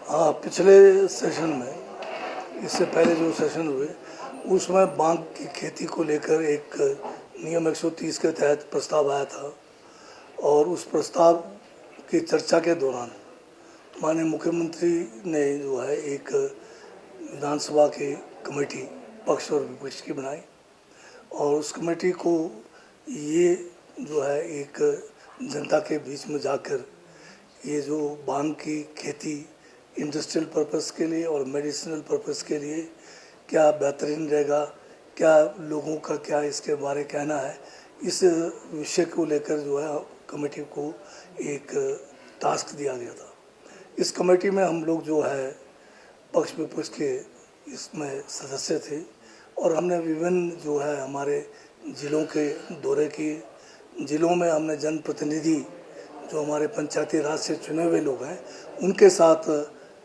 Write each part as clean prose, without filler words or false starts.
हाँ, पिछले सेशन में, इससे पहले जो सेशन हुए उसमें बांग की खेती को लेकर एक नियम 130 के तहत प्रस्ताव आया था और उस प्रस्ताव की चर्चा के दौरान माननीय मुख्यमंत्री ने जो है एक विधानसभा की कमेटी पक्ष और विपक्ष की बनाई और उस कमेटी को ये जो है एक जनता के बीच में जाकर ये जो बांग की खेती इंडस्ट्रियल पर्पस के लिए और मेडिसिनल पर्पस के लिए क्या बेहतरीन रहेगा, क्या लोगों का क्या इसके बारे कहना है, इस विषय को लेकर जो है कमेटी को एक टास्क दिया गया था। इस कमेटी में हम लोग जो है पक्ष विपक्ष के इसमें सदस्य थे और हमने विभिन्न जो है हमारे ज़िलों के दौरे किए। ज़िलों में हमने जनप्रतिनिधि जो हमारे पंचायती राज से चुने हुए लोग हैं उनके साथ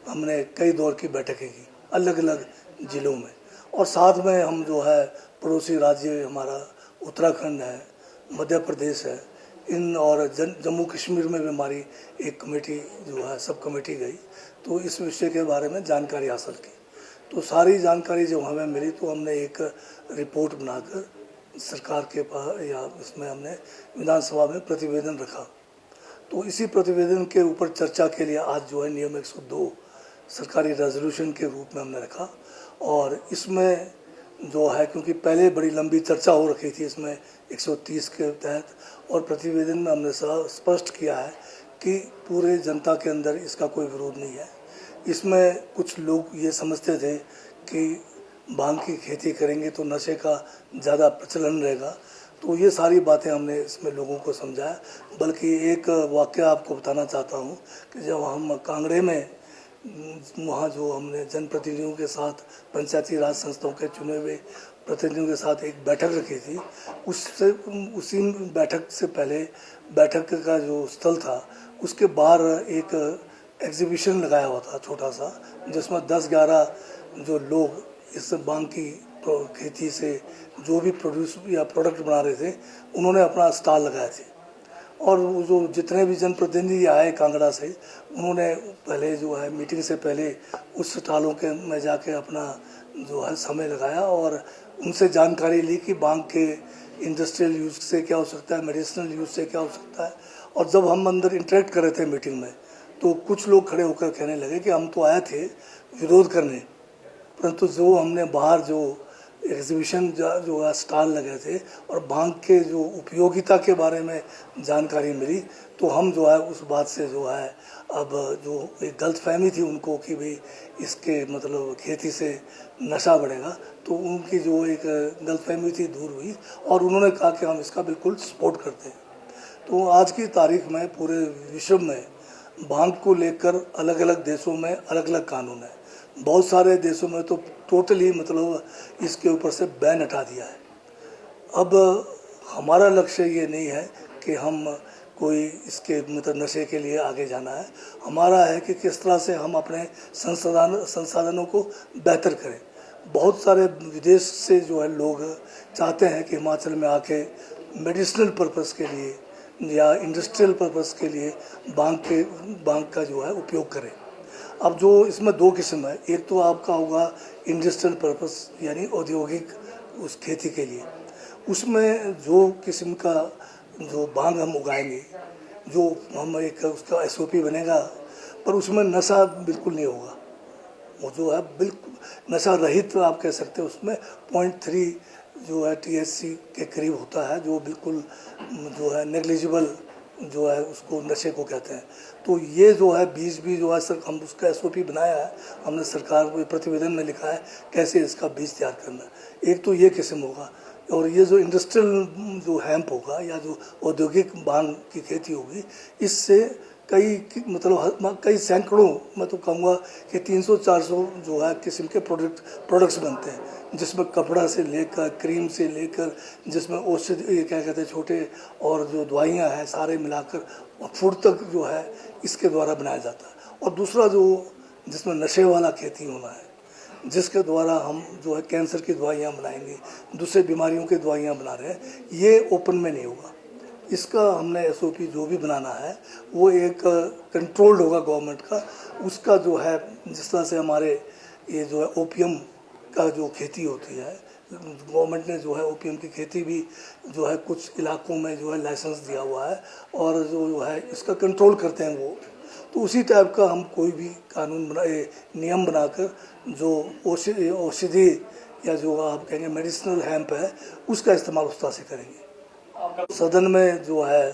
हमने कई दौर की बैठकें की अलग अलग ज़िलों में, और साथ में हम जो है पड़ोसी राज्य हमारा उत्तराखंड है, मध्य प्रदेश है, इन और जम्मू कश्मीर में भी हमारी एक कमेटी जो है सब कमेटी गई तो इस विषय के बारे में जानकारी हासिल की। तो सारी जानकारी जब हमें मिली तो हमने एक रिपोर्ट बनाकर सरकार के पास या इसमें हमने विधानसभा में प्रतिवेदन रखा। तो इसी प्रतिवेदन के ऊपर चर्चा के लिए आज जो है नियम 102 सरकारी रेजोल्यूशन के रूप में हमने रखा और इसमें जो है क्योंकि पहले बड़ी लंबी चर्चा हो रखी थी इसमें 130 के तहत, और प्रतिवेदन में हमने स्पष्ट किया है कि पूरे जनता के अंदर इसका कोई विरोध नहीं है। इसमें कुछ लोग ये समझते थे कि भांग की खेती करेंगे तो नशे का ज़्यादा प्रचलन रहेगा, तो ये सारी बातें हमने इसमें लोगों को समझाया। बल्कि एक वाक़या आपको बताना चाहता हूँ कि जब हम कांगड़े में वहाँ जो हमने जनप्रतिनिधियों के साथ पंचायती राज संस्थाओं के चुने हुए प्रतिनिधियों के साथ एक बैठक रखी थी, उसी बैठक से पहले बैठक का जो स्थल था उसके बाहर एक एग्जीबिशन लगाया हुआ था छोटा सा, जिसमें 10-11 जो लोग इस बांग की खेती से जो भी प्रोड्यूस या प्रोडक्ट बना रहे थे उन्होंने अपना स्टॉल लगाए थे और वो जो जितने भी जनप्रतिनिधि आए कांगड़ा से उन्होंने पहले जो है मीटिंग से पहले उस स्टॉलों के में जाके अपना जो है समय लगाया और उनसे जानकारी ली कि बांग के इंडस्ट्रियल यूज़ से क्या हो सकता है, मेडिसिनल यूज़ से क्या हो सकता है। और जब हम अंदर इंटरेक्ट कर रहे थे मीटिंग में तो कुछ लोग खड़े होकर कहने लगे कि हम तो आए थे विरोध करने, परंतु जो हमने बाहर जो एग्जीबिशन जो स्टॉल लगे थे और भांग के जो उपयोगिता के बारे में जानकारी मिली तो हम जो है उस बात से जो है अब जो एक गलतफहमी थी उनको कि भाई इसके मतलब खेती से नशा बढ़ेगा, तो उनकी जो एक गलतफहमी थी दूर हुई और उन्होंने कहा कि हम इसका बिल्कुल सपोर्ट करते हैं। तो आज की तारीख में पूरे विश्व में भांग को लेकर अलग अलग देशों में अलग अलग कानून है। बहुत सारे देशों में तो टोटली मतलब इसके ऊपर से बैन हटा दिया है। अब हमारा लक्ष्य ये नहीं है कि हम कोई इसके मतलब नशे के लिए आगे जाना है, हमारा है कि किस तरह से हम अपने संसाधनों को बेहतर करें। बहुत सारे विदेश से जो है लोग चाहते हैं कि हिमाचल में आके मेडिसिनल पर्पस के लिए या इंडस्ट्रियल पर्पस के लिए बांग का जो है उपयोग करें। अब जो इसमें 2 किस्म है, एक तो आपका होगा इंडस्ट्रियल पर्पस यानी औद्योगिक उस खेती के लिए, उसमें जो किस्म का जो बांग हम उगाएंगे जो हम एक उसका SOP बनेगा पर उसमें नशा बिल्कुल नहीं होगा। वो जो है बिल्कुल नशा रहित आप कह सकते हैं, उसमें 0.3 जो है THC के करीब होता है, जो बिल्कुल जो है नेग्लिजिबल जो है उसको नशे को कहते हैं। तो ये जो है बीज भी जो है सर हम उसका SOP बनाया है, हमने सरकार को प्रतिवेदन में लिखा है कैसे इसका बीज तैयार करना है। एक तो ये किस्म होगा और ये जो इंडस्ट्रियल जो हैम्प होगा या जो औद्योगिक बांग की खेती होगी, इससे कई सैकड़ों मैं तो कहूँगा कि 300-400 जो है किस्म के प्रोडक्ट्स बनते हैं, जिसमें कपड़ा से लेकर क्रीम से लेकर जिसमें औषधि क्या कहते हैं छोटे और जो दवाइयाँ हैं सारे मिलाकर और फूड तक जो है इसके द्वारा बनाया जाता है। और दूसरा जो जिसमें नशे वाला खेती होना है, जिसके द्वारा हम जो है कैंसर की दवाइयाँ बनाएंगे, दूसरे बीमारियों की दवाइयाँ बना रहे हैं, ये ओपन में नहीं होगा। इसका हमने एसओपी जो भी बनाना है वो एक कंट्रोल्ड होगा गवर्नमेंट का। उसका जो है जिस तरह से हमारे ये जो है ओपीएम का जो खेती होती है, गवर्नमेंट ने जो है ओपीएम की खेती भी जो है कुछ इलाकों में जो है लाइसेंस दिया हुआ है और जो है इसका कंट्रोल करते हैं वो। तो उसी टाइप का हम कोई भी कानून नियम बनाकर जो औषधि या जो आप कहेंगे मेडिसिनल हेम्प है उसका इस्तेमाल उस तरह से करेंगे। सदन में जो है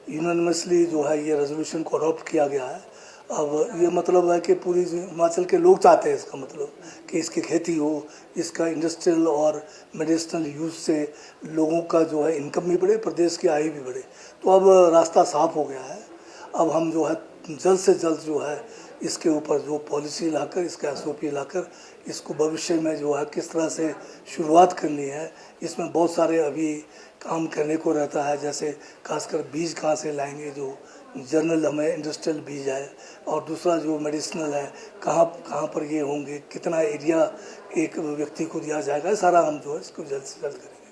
यूनानिमसली जो है ये रेजोल्यूशन को अडॉप्ट किया गया है। अब ये मतलब है कि पूरी हिमाचल के लोग चाहते हैं, इसका मतलब कि इसकी खेती हो, इसका इंडस्ट्रियल और मेडिसिनल यूज़ से लोगों का जो है इनकम भी बढ़े, प्रदेश की आय भी बढ़े। तो अब रास्ता साफ हो गया है। अब हम जो है जल्द से जल्द जो है इसके ऊपर जो पॉलिसी लाकर, इसका एसओपी लाकर इसको भविष्य में जो है किस तरह से शुरुआत करनी है, इसमें बहुत सारे अभी काम करने को रहता है। जैसे खासकर बीज कहाँ से लाएंगे, जो जनरल हमें इंडस्ट्रियल बीज है, और दूसरा जो मेडिसिनल है कहाँ कहाँ पर ये होंगे, कितना एरिया एक व्यक्ति को दिया जाएगा, सारा हम जो है इसको जल्द से जल्द करेंगे।